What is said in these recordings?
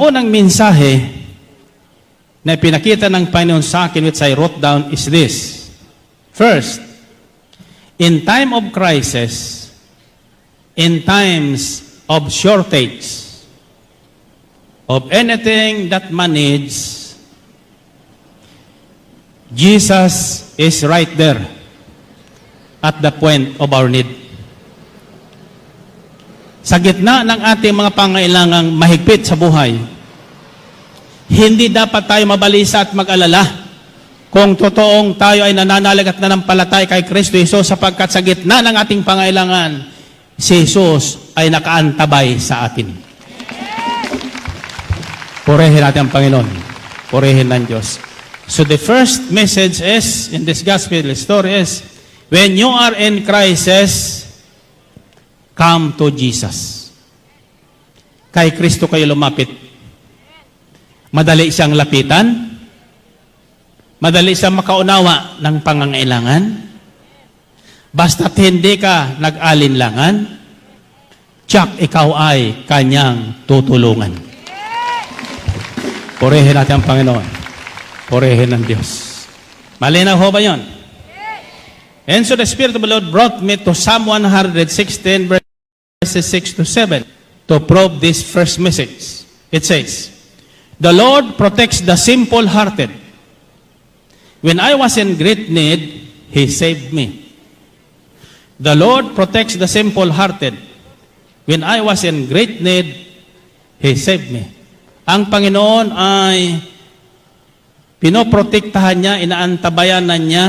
unang mensahe na pinakita ng Panginoon sa akin, which I wrote down, is this. First, in time of crisis, in times of shortage, of anything that man needs, Jesus is right there at the point of our need. Sa gitna ng ating mga pangailangang mahigpit sa buhay, hindi dapat tayo mabalisa at mag-alala kung totoong tayo ay nananalig at nanampalatay kay Kristo Jesus, sapagkat sa gitna ng ating pangailangan, si Jesus ay nakaantabay sa atin. Purihin natin ang Panginoon. Purihin ng Diyos. So the first message is, in this gospel story is, when you are in crisis, come to Jesus. Kay Kristo kayo lumapit. Madali siyang lapitan. Madali siyang makaunawa ng pangangailangan. Basta't hindi ka nag-alinlangan, tiyak ikaw ay kanyang tutulungan. Purihin natin ang Panginoon. Purihin ng Diyos. Malinaw ho ba yun? And so the Spirit of the Lord brought me to Psalm 116, verses 6 to 7, to prove this first message. It says, the Lord protects the simple-hearted. When I was in great need, He saved me. The Lord protects the simple-hearted. When I was in great need, He saved me. Ang Panginoon ay pinoprotektahan niya, inaantabayanan niya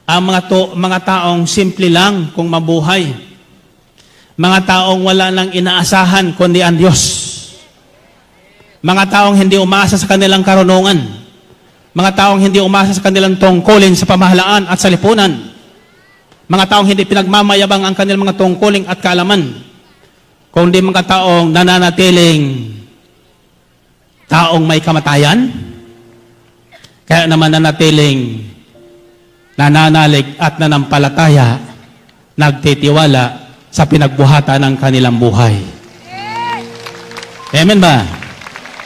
ang mga taong simple lang kung mabuhay. Mga taong wala nang inaasahan kundi ang Diyos. Mga taong hindi umasa sa kanilang karunungan. Mga taong hindi umasa sa kanilang tungkulin sa pamahalaan at sa lipunan. Mga taong hindi pinagmamayabang ang kanilang mga tungkulin at kaalaman, kundi mga taong nananatiling taong may kamatayan, kaya naman nanatiling nananalig at nanampalataya, nagtitiwala sa pinagbuhatan ng kanilang buhay. Amen ba?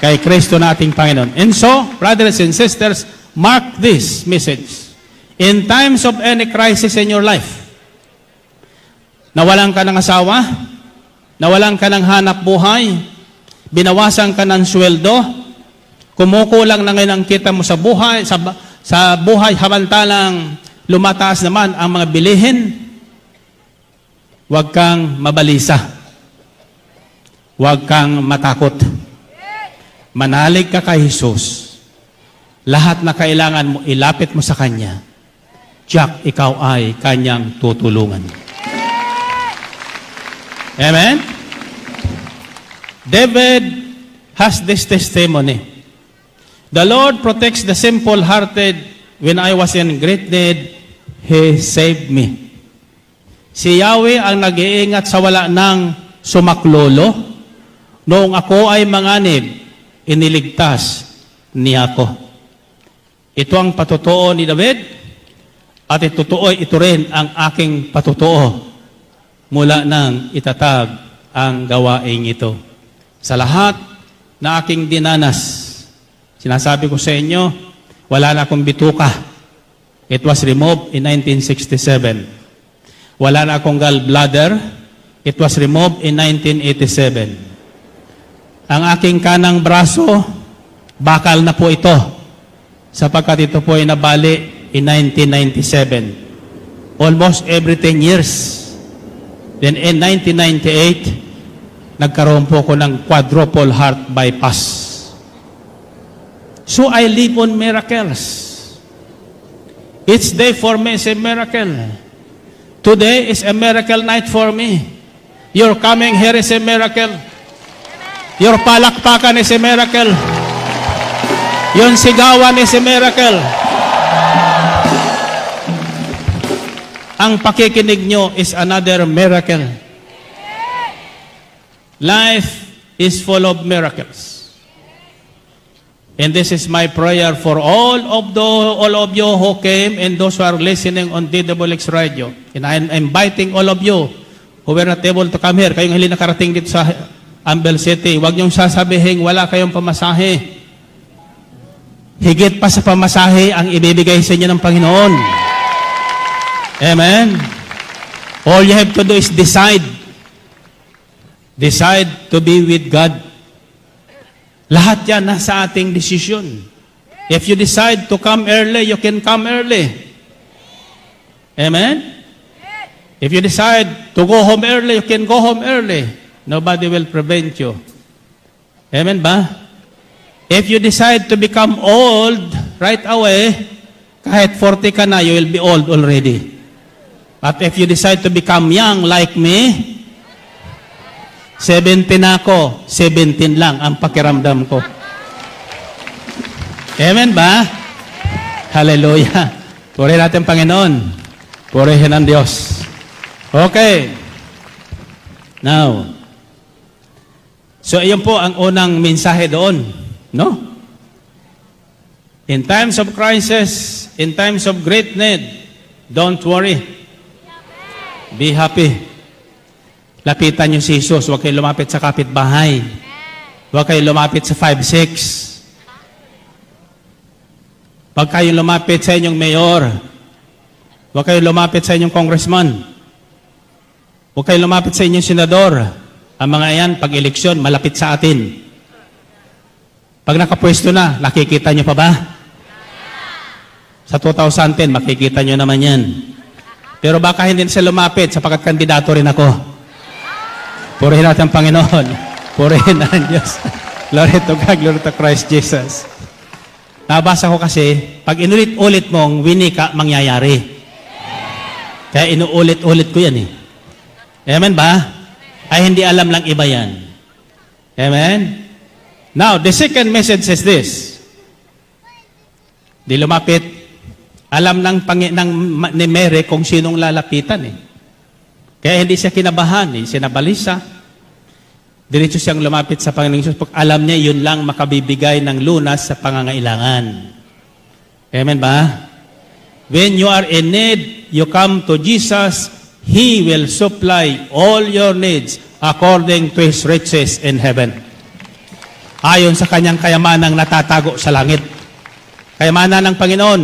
Kay Kristo na ating Panginoon. And so, brothers and sisters, mark this message. In times of any crisis in your life, nawalan ka ng asawa, nawalan ka ng hanap buhay, binawasan ka ng sweldo, kumukulang na ngayon ang kita mo sa buhay, sa buhay, hamantalang lumataas naman ang mga bilihin, huwag kang mabalisa. Huwag kang matakot. Manalig ka kay Jesus. Lahat na kailangan mo, ilapit mo sa Kanya. Tiyak, ikaw ay Kanyang tutulungan. Amen? David has this testimony. The Lord protects the simple-hearted. When I was in great need, He saved me. Si Yahweh ang nag-iingat sa wala ng sumaklolo. Noong ako ay manganib, iniligtas niya ako. Ito ang patotoo ni David, at ito rin ang aking patotoo mula nang itatag ang gawaing ito. Sa lahat na aking dinanas, sinasabi ko sa inyo, wala na akong bituka. It was removed in 1967. Wala na akong gallbladder. It was removed in 1987. Ang aking kanang braso, bakal na po ito, sapagkat ito po ay nabali in 1997. Almost every 10 years. Then in 1998, nagkaroon po ko ng quadruple heart bypass. So I live on miracles. Each day for me is a miracle. Today is a miracle night for me. Your coming here is a miracle. Your palakpakan is a miracle. Yung sigawan is a miracle. Ang pakikinig nyo is another miracle. Life is full of miracles. And this is my prayer for all of you who came and those who are listening on DWX Radio. And I'm inviting all of you who were not able to come here. Kayong hindi nakarating dito sa Ambel City, huwag niyong sasabihin wala kayong pamasahe. Higit pa sa pamasahe ang ibibigay sa inyo ng Panginoon. Amen? All you have to do is decide. Decide to be with God. Lahat yan nasa ating desisyon. If you decide to come early, you can come early. Amen? If you decide to go home early, you can go home early. Nobody will prevent you. Amen ba? If you decide to become old right away, kahit 40 ka na, you will be old already. But if you decide to become young like me, 17 na ako, 17 lang ang pakiramdam ko. Amen ba? Hallelujah. Purihin natin Panginoon. Purihin ang Diyos. Okay. Now, so iyon po ang unang mensahe doon. No? In times of crisis, in times of great need, don't worry. Be happy. Lapitan niyo si Jesus. Huwag kayo lumapit sa kapitbahay. Huwag kayo lumapit sa 5-6. Huwag kayo lumapit sa inyong mayor. Huwag kayo lumapit sa inyong congressman. Huwag kayo lumapit sa inyong senador. Ang mga yan, pag eleksyon, malapit sa atin. Pag nakapwesto na, nakikita nyo pa ba? Sa 2010, makikita nyo naman yan. Pero baka hindi sila lumapit sapagkat kandidato rin ako. Purihin natin ang Panginoon. Purihin ang Diyos. Glory to God, glory to Christ Jesus. Nabasa ko kasi, pag inulit-ulit mong winika, mangyayari. Kaya inuulit-ulit ko yan eh. Amen ba? Ay hindi alam lang iba yan. Amen? Now, the second message is this. Di lumapit. Alam ni Mary kung sinong lalapitan eh. Kaya hindi siya kinabahan, hindi siya nabalisa. Diretso siyang lumapit sa Panginoong Jesus. Alam niya yun lang makabibigay ng lunas sa pangangailangan. Amen ba? When you are in need, you come to Jesus. He will supply all your needs according to His riches in heaven. Ayon sa kanyang kayamanang natatago sa langit. Kayamanan ng Panginoon,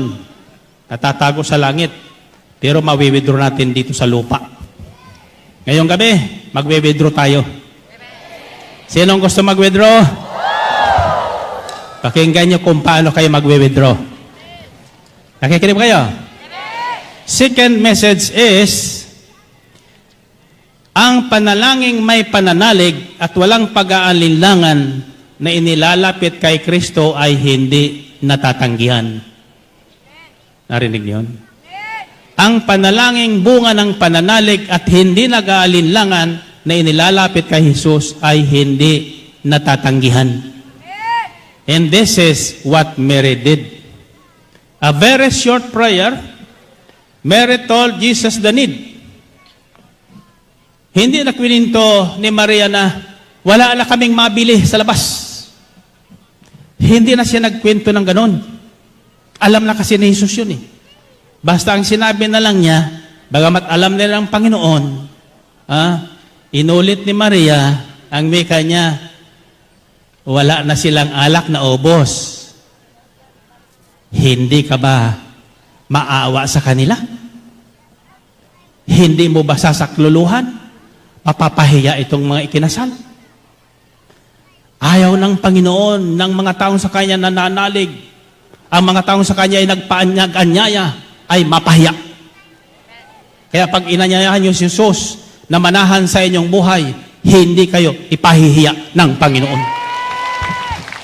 natatago sa langit. Pero mawi-withdraw natin dito sa lupa. Ngayong gabi, magwi-withdraw tayo. Sinong gusto mag-withdraw? Pakinggan niyo kung paano kayo mag-withdraw. Nakikinig kayo? Second message is, ang panalangin may pananalig at walang pag-aalinlangan na inilalapit kay Kristo ay hindi natatanggihan. Narinig niyo? Ang panalangin bunga ng pananalig at hindi nag-aalinlangan na inilalapit kay Jesus ay hindi natatanggihan. And this is what Mary did. A very short prayer, Mary told Jesus the need. Hindi nakwininto ni Maria na wala na kaming mabili sa labas. Hindi na siya nagkwento ng ganon. Alam na kasi ni Jesus yun eh. Basta ang sinabi na lang niya, bagamat alam nila ng Panginoon, inulit ni Maria ang mika niya, wala na silang alak na ubos. Hindi ka ba maawa sa kanila? Hindi mo ba sasakluluhan? Mapapahiya itong mga ikinasal? Ayaw ng Panginoon ng mga taong sa Kanya nananalig. Ang mga taong sa Kanya ay nagpaanyag-anyaya ay mapahiya. Kaya pag inanyayahan niyo si Jesus na manahan sa inyong buhay, hindi kayo ipahihiya ng Panginoon.